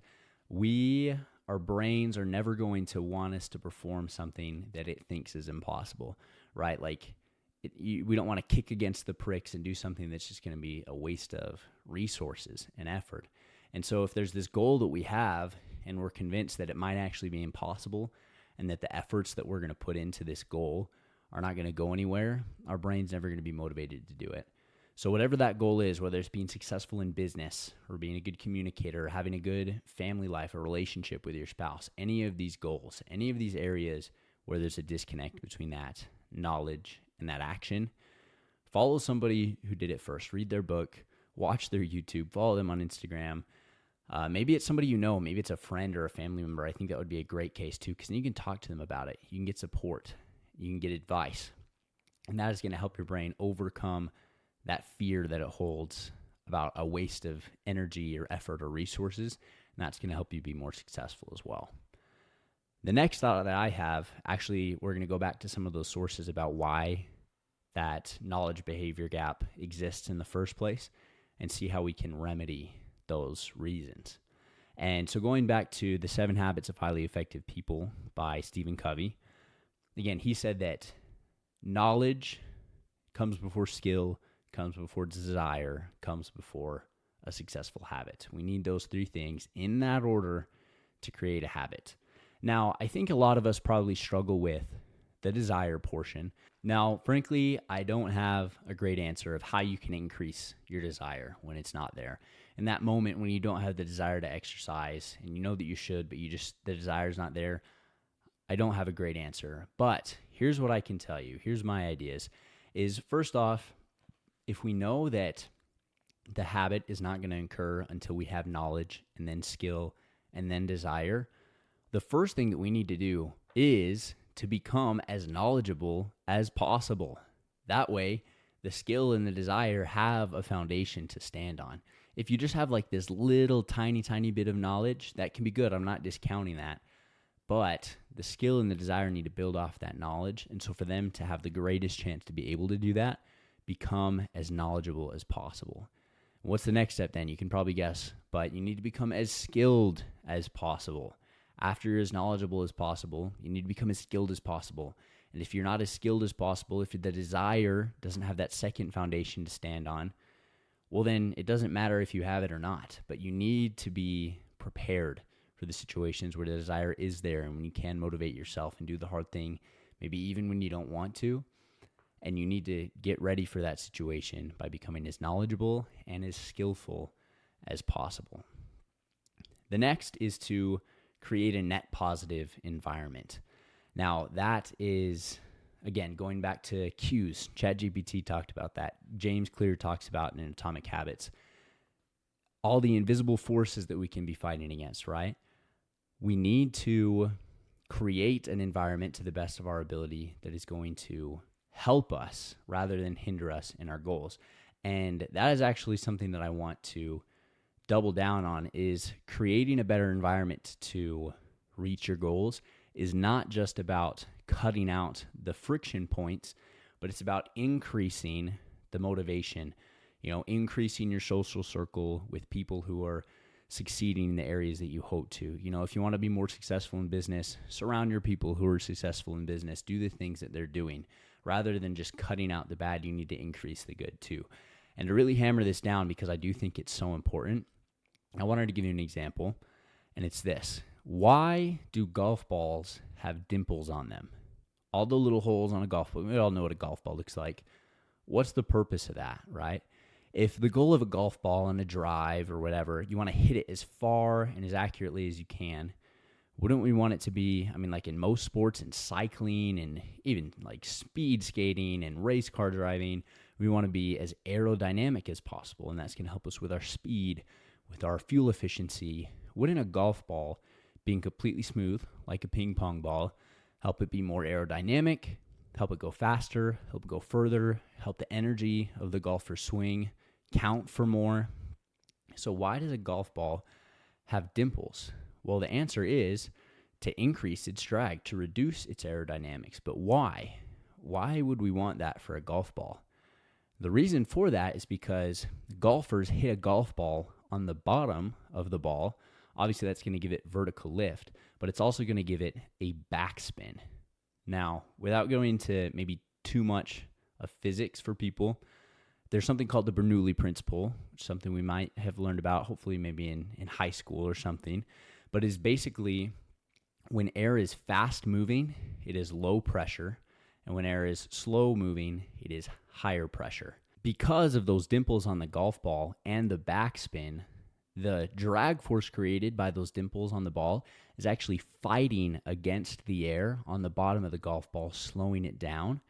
Our brains are never going to want us to perform something that it thinks is impossible, right? We don't want to kick against the pricks and do something that's just going to be a waste of resources and effort. And so if there's this goal that we have and we're convinced that it might actually be impossible and that the efforts that we're going to put into this goal are not going to go anywhere, our brain's never going to be motivated to do it. So whatever that goal is, whether it's being successful in business or being a good communicator or having a good family life or relationship with your spouse, any of these goals, any of these areas where there's a disconnect between that knowledge and that action, follow somebody who did it first. Read their book, watch their YouTube, follow them on Instagram. Maybe it's somebody you know, maybe it's a friend or a family member. I think that would be a great case too, because then you can talk to them about it. You can get support. You can get advice. And that is going to help your brain overcome that fear that it holds about a waste of energy or effort or resources. And that's going to help you be more successful as well. The next thought that I have, actually, we're going to go back to some of those sources about why that knowledge behavior gap exists in the first place and see how we can remedy those reasons. And so going back to The 7 Habits of Highly Effective People by Stephen Covey, again, he said that knowledge comes before skill, comes before desire, comes before a successful habit. We need those three things in that order to create a habit. Now, I think a lot of us probably struggle with the desire portion. Now, frankly, I don't have a great answer of how you can increase your desire when it's not there. In that moment when you don't have the desire to exercise and you know that you should, but the desire is not there, I don't have a great answer. But here's what I can tell you. Here's my ideas. is first off, if we know that the habit is not going to occur until we have knowledge and then skill and then desire, the first thing that we need to do is to become as knowledgeable as possible. That way, the skill and the desire have a foundation to stand on. If you just have like this little tiny bit of knowledge, that can be good. I'm not discounting that. But the skill and the desire need to build off that knowledge. And so for them to have the greatest chance to be able to do that, become as knowledgeable as possible. What's the next step then? You can probably guess, but you need to become as skilled as possible. After you're as knowledgeable as possible, you need to become as skilled as possible. And if you're not as skilled as possible, if the desire doesn't have that second foundation to stand on, well, then it doesn't matter if you have it or not. But you need to be prepared for the situations where the desire is there and when you can motivate yourself and do the hard thing, maybe even when you don't want to. And you need to get ready for that situation by becoming as knowledgeable and as skillful as possible. The next is to create a net positive environment. Now, that is, again, going back to cues. ChatGPT talked about that. James Clear talks about in Atomic Habits. All the invisible forces that we can be fighting against, right? We need to create an environment to the best of our ability that is going to help us rather than hinder us in our goals. And that is actually something that I want to double down on, is creating a better environment to reach your goals is not just about cutting out the friction points, but it's about increasing the motivation, increasing your social circle with people who are succeeding in the areas that you hope to. If you want to be more successful in business, surround your people who are successful in business. Do the things that they're doing. Rather than just cutting out the bad, you need to increase the good too. And to really hammer this down, because I do think it's so important, I wanted to give you an example, and it's this. Why do golf balls have dimples on them? All the little holes on a golf ball, we all know what a golf ball looks like. What's the purpose of that, right? If the goal of a golf ball on a drive or whatever, you want to hit it as far and as accurately as you can, wouldn't we want it to be, like in most sports and cycling and even like speed skating and race car driving, we want to be as aerodynamic as possible, and that's going to help us with our speed, with our fuel efficiency. Wouldn't a golf ball being completely smooth, like a ping pong ball, help it be more aerodynamic, help it go faster, help it go further, help the energy of the golfer swing count for more? So why does a golf ball have dimples? Well, the answer is to increase its drag, to reduce its aerodynamics. But why? Why would we want that for a golf ball? The reason for that is because golfers hit a golf ball on the bottom of the ball. Obviously, that's going to give it vertical lift, but it's also going to give it a backspin. Now, without going into maybe too much of physics for people, there's something called the Bernoulli principle, something we might have learned about, hopefully maybe in high school or something, but is basically when air is fast moving, it is low pressure, and when air is slow moving, it is higher pressure. Because of those dimples on the golf ball and the backspin, the drag force created by those dimples on the ball is actually fighting against the air on the bottom of the golf ball, slowing it down.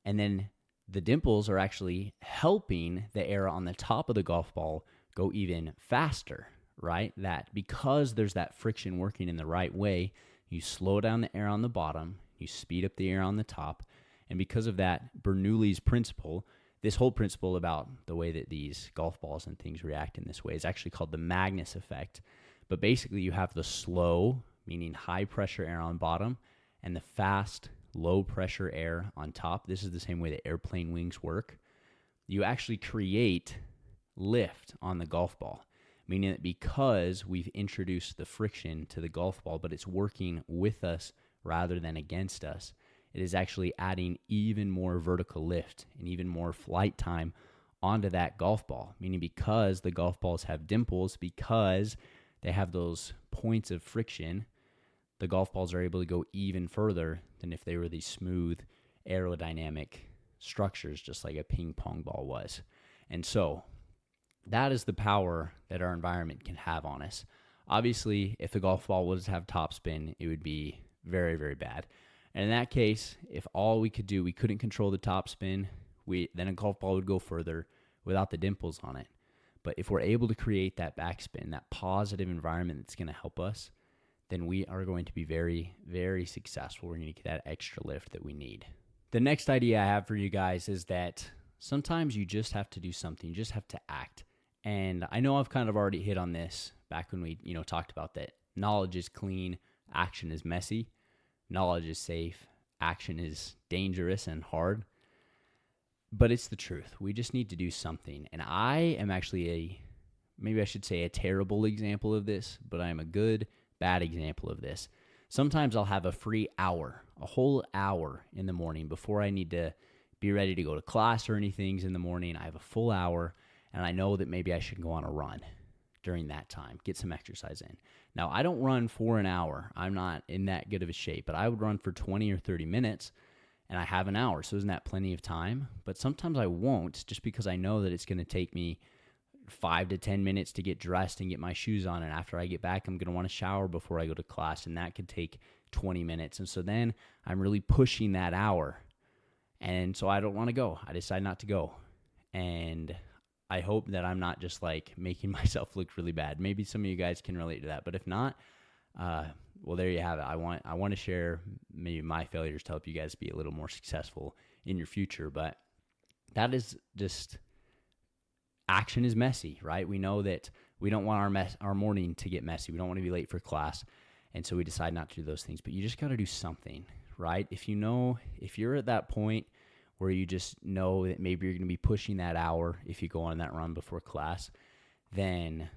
And then the dimples are actually helping the air on the top of the golf ball go even faster, right? That because there's that friction working in the right way, you slow down the air on the bottom, you speed up the air on the top. And because of that, Bernoulli's principle, this whole principle about the way that these golf balls and things react in this way is actually called the Magnus effect. But basically you have the slow, meaning high pressure air on bottom, and the fast, low pressure air on top. This is the same way that airplane wings work. You actually create lift on the golf ball, meaning that because we've introduced the friction to the golf ball, but it's working with us rather than against us, it is actually adding even more vertical lift and even more flight time onto that golf ball, meaning because the golf balls have dimples, because they have those points of friction, the golf balls are able to go even further than if they were these smooth aerodynamic structures, just like a ping pong ball was. And so that is the power that our environment can have on us. Obviously, if the golf ball was to have topspin, it would be very, very bad. And in that case, if all we could do, we couldn't control the topspin, Then a golf ball would go further without the dimples on it. But if we're able to create that backspin, that positive environment that's going to help us, then we are going to be very, very successful. We're going to get that extra lift that we need. The next idea I have for you guys is that sometimes you just have to do something. You just have to act. And I know I've kind of already hit on this back when we, talked about that knowledge is clean, action is messy, knowledge is safe, action is dangerous and hard. But it's the truth. We just need to do something. And I am actually maybe I should say a terrible example of this, but I am a good, bad example of this. Sometimes I'll have a free hour, a whole hour in the morning before I need to be ready to go to class or anything in the morning. I have a full hour, and I know that maybe I should go on a run during that time, get some exercise in. Now, I don't run for an hour. I'm not in that good of a shape, but I would run for 20 or 30 minutes, and I have an hour, so isn't that plenty of time? But sometimes I won't, just because I know that it's going to take me 5 to 10 minutes to get dressed and get my shoes on, and after I get back, I'm going to want to shower before I go to class, and that could take 20 minutes. And so then I'm really pushing that hour, and so I don't want to go. I decide not to go, and I hope that I'm not just like making myself look really bad. Maybe some of you guys can relate to that, but if not, well, there you have it. I want to share maybe my failures to help you guys be a little more successful in your future, but that is just, action is messy, right? We know that we don't want our morning to get messy. We don't want to be late for class, and so we decide not to do those things, but you just got to do something, right? If you're at that point where you just know that maybe you're going to be pushing that hour if you go on that run before class, then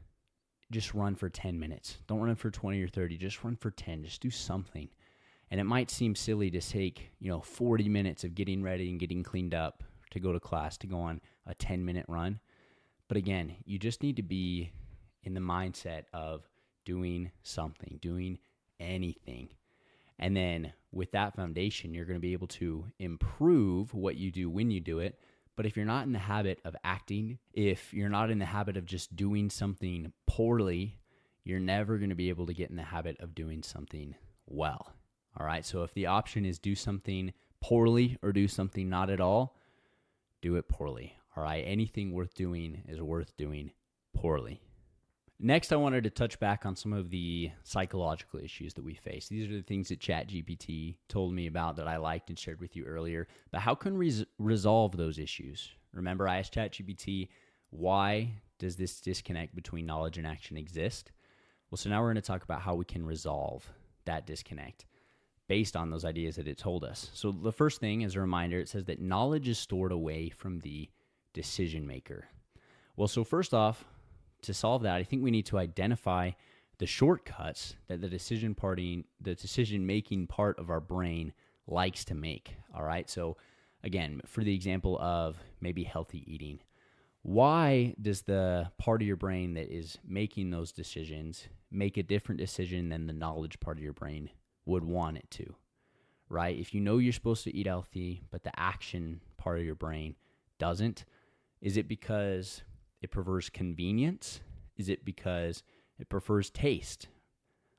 just run for 10 minutes. Don't run for 20 or 30. Just run for 10. Just do something. And it might seem silly to take, 40 minutes of getting ready and getting cleaned up to go to class to go on a 10-minute run. But again, you just need to be in the mindset of doing something, doing anything. And then with that foundation, you're going to be able to improve what you do when you do it. But if you're not in the habit of acting, if you're not in the habit of just doing something poorly, you're never going to be able to get in the habit of doing something well. All right. So if the option is do something poorly or do something not at all, do it poorly. All right. Anything worth doing is worth doing poorly. Next, I wanted to touch back on some of the psychological issues that we face. These are the things that ChatGPT told me about that I liked and shared with you earlier. But how can we resolve those issues? Remember, I asked ChatGPT, why does this disconnect between knowledge and action exist? Well, so now we're going to talk about how we can resolve that disconnect based on those ideas that it told us. So the first thing, as a reminder, it says that knowledge is stored away from the decision maker. Well, so first off, to solve that, I think we need to identify the shortcuts that the decision-making part of our brain likes to make. All right. So again, for the example of maybe healthy eating, why does the part of your brain that is making those decisions make a different decision than the knowledge part of your brain would want it to? Right? If you know you're supposed to eat healthy, but the action part of your brain doesn't, is it because it prefers convenience? Is it because it prefers taste?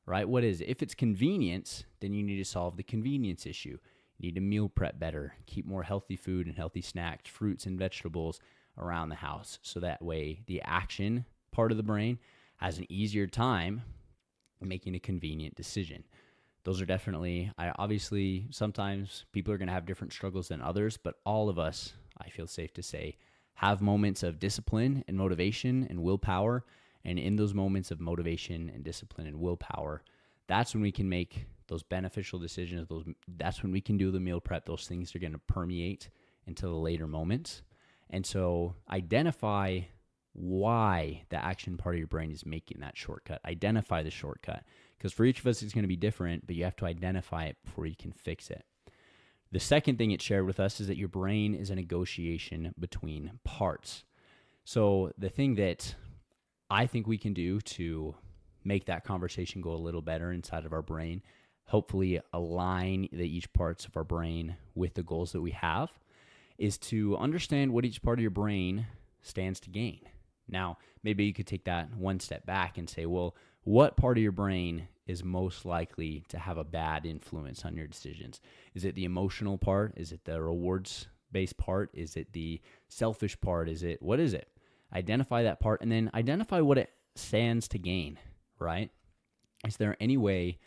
Right? What is it? If it's convenience, then you need to solve the convenience issue. You need to meal prep better, keep more healthy food and healthy snacks, fruits and vegetables around the house. So that way the action part of the brain has an easier time making a convenient decision. Those are definitely, obviously, sometimes people are going to have different struggles than others, but all of us, I feel safe to say, have moments of discipline and motivation and willpower. And in those moments of motivation and discipline and willpower, that's when we can make those beneficial decisions. That's when we can do the meal prep. Those things are going to permeate into the later moments. And so identify why the action part of your brain is making that shortcut. Identify the shortcut. Because for each of us, it's going to be different, but you have to identify it before you can fix it. The second thing it shared with us is that your brain is a negotiation between parts. So the thing that I think we can do to make that conversation go a little better inside of our brain, hopefully align each parts of our brain with the goals that we have, is to understand what each part of your brain stands to gain. Now, maybe you could take that one step back and say, well, what part of your brain is most likely to have a bad influence on your decisions? Is it the emotional part? Is it the rewards based part? Is it the selfish part? What is it? Identify that part, and then identify what it stands to gain, right? Is there any way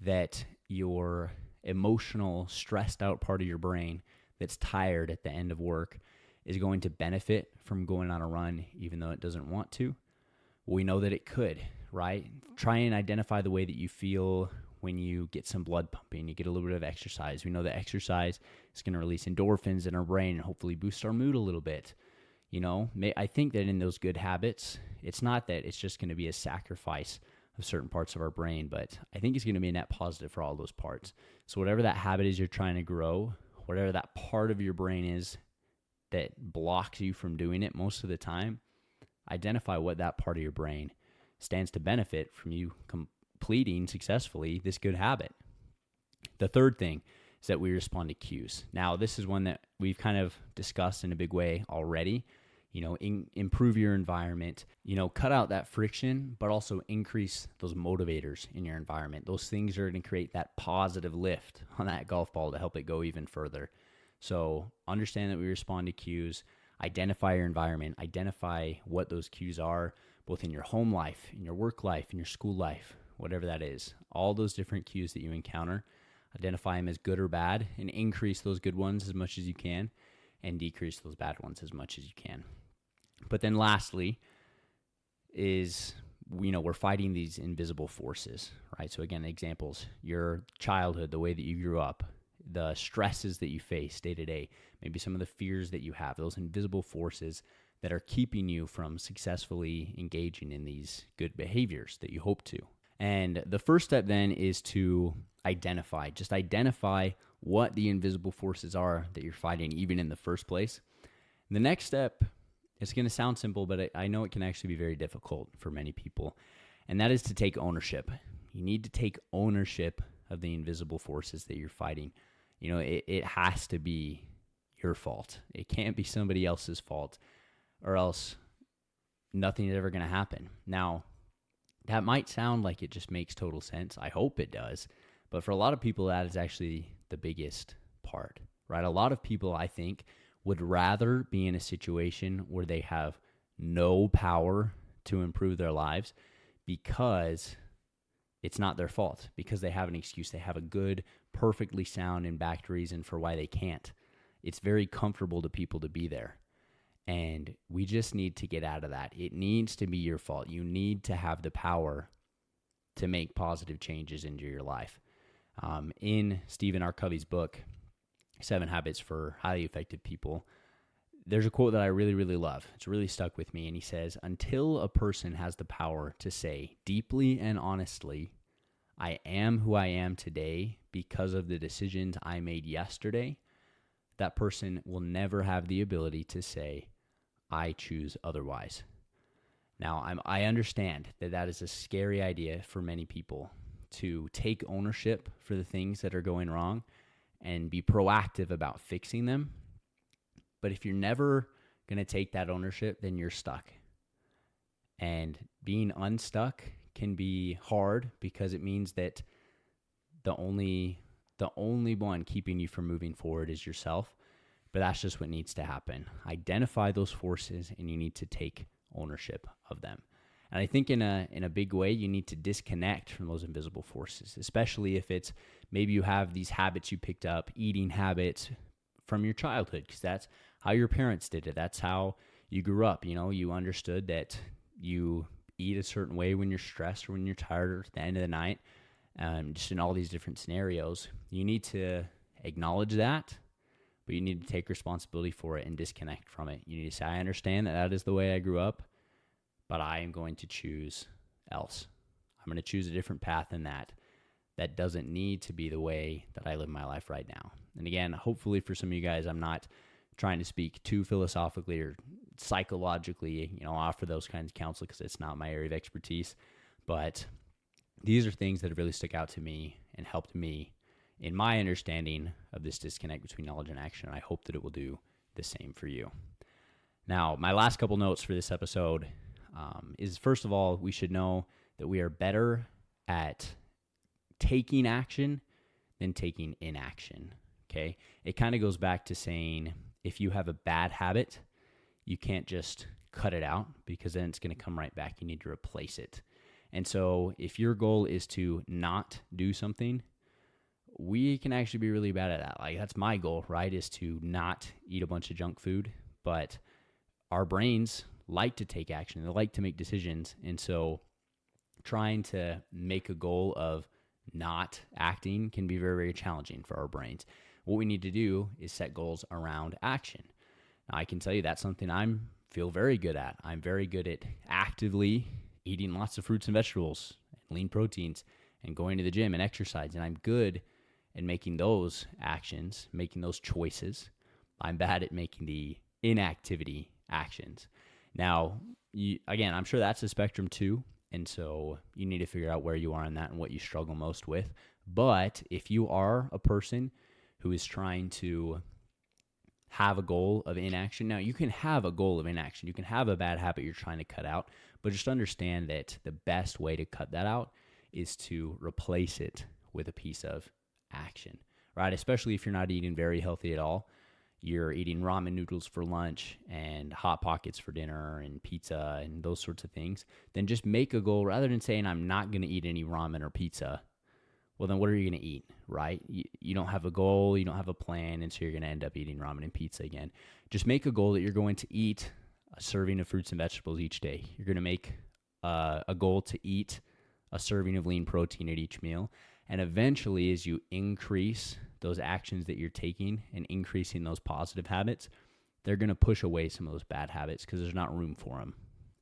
that your emotional, stressed out part of your brain that's tired at the end of work is going to benefit from going on a run even though it doesn't want to? We know that it could, right? Try and identify the way that you feel when you get some blood pumping, you get a little bit of exercise. We know that exercise is going to release endorphins in our brain and hopefully boost our mood a little bit. I think that in those good habits, it's not that it's just going to be a sacrifice of certain parts of our brain, but I think it's going to be a net positive for all those parts. So whatever that habit is you're trying to grow, whatever that part of your brain is that blocks you from doing it most of the time, identify what that part of your brain stands to benefit from you completing successfully this good habit. The third thing is that we respond to cues. Now, this is one that we've kind of discussed in a big way already. Improve your environment, cut out that friction, but also increase those motivators in your environment. Those things are going to create that positive lift on that golf ball to help it go even further. So understand that we respond to cues, identify your environment, identify what those cues are, both in your home life, in your work life, in your school life, whatever that is. All those different cues that you encounter, identify them as good or bad, and increase those good ones as much as you can, and decrease those bad ones as much as you can. But then lastly is, we're fighting these invisible forces, right? So again, examples, your childhood, the way that you grew up, the stresses that you face day to day, maybe some of the fears that you have, those invisible forces that are keeping you from successfully engaging in these good behaviors that you hope to. And the first step then is to identify what the invisible forces are that you're fighting even in the first place. And the next step, it's going to sound simple, but I know it can actually be very difficult for many people, and that is to take ownership. You need to take ownership of the invisible forces that you're fighting. It has to be your fault. It can't be somebody else's fault, or else nothing is ever going to happen. Now, that might sound like it just makes total sense. I hope it does. But for a lot of people, that is actually the biggest part, right? A lot of people, I think, would rather be in a situation where they have no power to improve their lives because it's not their fault, because they have an excuse. They have a good, perfectly sound and backed reason for why they can't. It's very comfortable to people to be there. And we just need to get out of that. It needs to be your fault. You need to have the power to make positive changes into your life. In Stephen R. Covey's book, 7 Habits for Highly Effective People, there's a quote that I really, really love. It's really stuck with me. And he says, "Until a person has the power to say deeply and honestly, I am who I am today because of the decisions I made yesterday, that person will never have the ability to say, I choose otherwise." Now, I understand that that is a scary idea for many people, to take ownership for the things that are going wrong and be proactive about fixing them. But if you're never going to take that ownership, then you're stuck. And being unstuck can be hard because it means that the only one keeping you from moving forward is yourself. But that's just what needs to happen. Identify those forces, and you need to take ownership of them. And I think in a big way, you need to disconnect from those invisible forces, especially if it's maybe you have these habits you picked up, eating habits from your childhood, because that's how your parents did it. That's how you grew up. You understood that you eat a certain way when you're stressed or when you're tired or at the end of the night, just in all these different scenarios. You need to acknowledge that, but you need to take responsibility for it and disconnect from it. You need to say, I understand that is the way I grew up, but I am going to choose else. I'm going to choose a different path than that. That doesn't need to be the way that I live my life right now. And again, hopefully for some of you guys, I'm not trying to speak too philosophically or psychologically, offer those kinds of counsel, because it's not my area of expertise. But these are things that have really stuck out to me and helped me in my understanding of this disconnect between knowledge and action. And I hope that it will do the same for you. Now, my last couple notes for this episode is, first of all, we should know that we are better at taking action than taking inaction, okay? It kind of goes back to saying, if you have a bad habit, you can't just cut it out because then it's going to come right back. You need to replace it. And so if your goal is to not do something, we can actually be really bad at that. Like that's my goal, right? Is to not eat a bunch of junk food, but our brains like to take action. They like to make decisions. And so trying to make a goal of not acting can be very, very challenging for our brains. What we need to do is set goals around action. Now, I can tell you that's something I feel very good at. I'm very good at actively eating lots of fruits and vegetables and lean proteins and going to the gym and exercise. And I'm good at making those actions, making those choices. I'm bad at making the inactivity actions. Now, again, I'm sure that's a spectrum too. And so you need to figure out where you are in that and what you struggle most with. But if you are a person who is trying to have a goal of inaction, now you can have a goal of inaction. You can have a bad habit you're trying to cut out, but just understand that the best way to cut that out is to replace it with a piece of action, right? Especially if you're not eating very healthy at all. You're eating ramen noodles for lunch and Hot Pockets for dinner and pizza and those sorts of things. Then just make a goal rather than saying, I'm not going to eat any ramen or pizza. Well, then what are you going to eat, right? You don't have a goal, you don't have a plan, and so you're going to end up eating ramen and pizza again. Just make a goal that you're going to eat a serving of fruits and vegetables each day. You're going to make a goal to eat a serving of lean protein at each meal. And eventually, as you increase those actions that you're taking and increasing those positive habits, they're going to push away some of those bad habits because there's not room for them.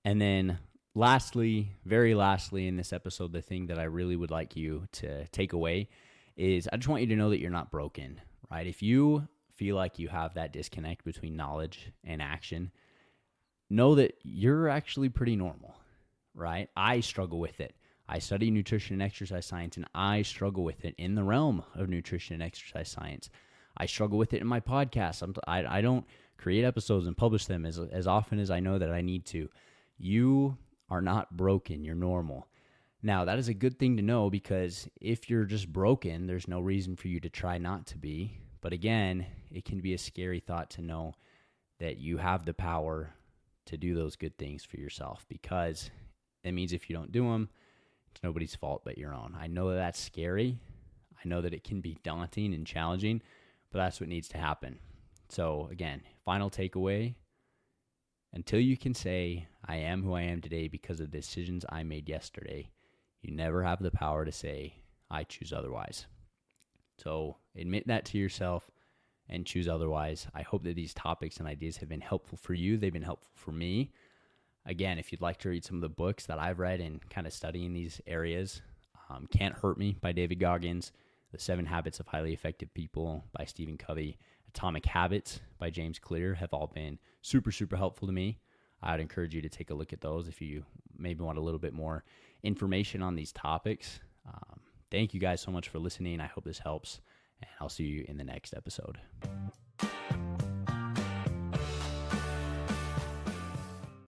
And then lastly, very lastly in this episode, the thing that I really would like you to take away is I just want you to know that you're not broken, right? If you feel like you have that disconnect between knowledge and action, know that you're actually pretty normal, right? I struggle with it. I study nutrition and exercise science, and I struggle with it in the realm of nutrition and exercise science. I struggle with it in my podcast. I don't create episodes and publish them as often as I know that I need to. You are not broken. You're normal. Now, that is a good thing to know because if you're just broken, there's no reason for you to try not to be. But again, it can be a scary thought to know that you have the power to do those good things for yourself because it means if you don't do them, it's nobody's fault but your own. I know that that's scary. I know that it can be daunting and challenging, but that's what needs to happen. So again, final takeaway, until you can say, I am who I am today because of the decisions I made yesterday, you never have the power to say, I choose otherwise. So admit that to yourself and choose otherwise. I hope that these topics and ideas have been helpful for you. They've been helpful for me. Again, if you'd like to read some of the books that I've read and kind of studying these areas, Can't Hurt Me by David Goggins, The 7 Habits of Highly Effective People by Stephen Covey, Atomic Habits by James Clear have all been super, super helpful to me. I would encourage you to take a look at those if you maybe want a little bit more information on these topics. Thank you guys so much for listening. I hope this helps, and I'll see you in the next episode.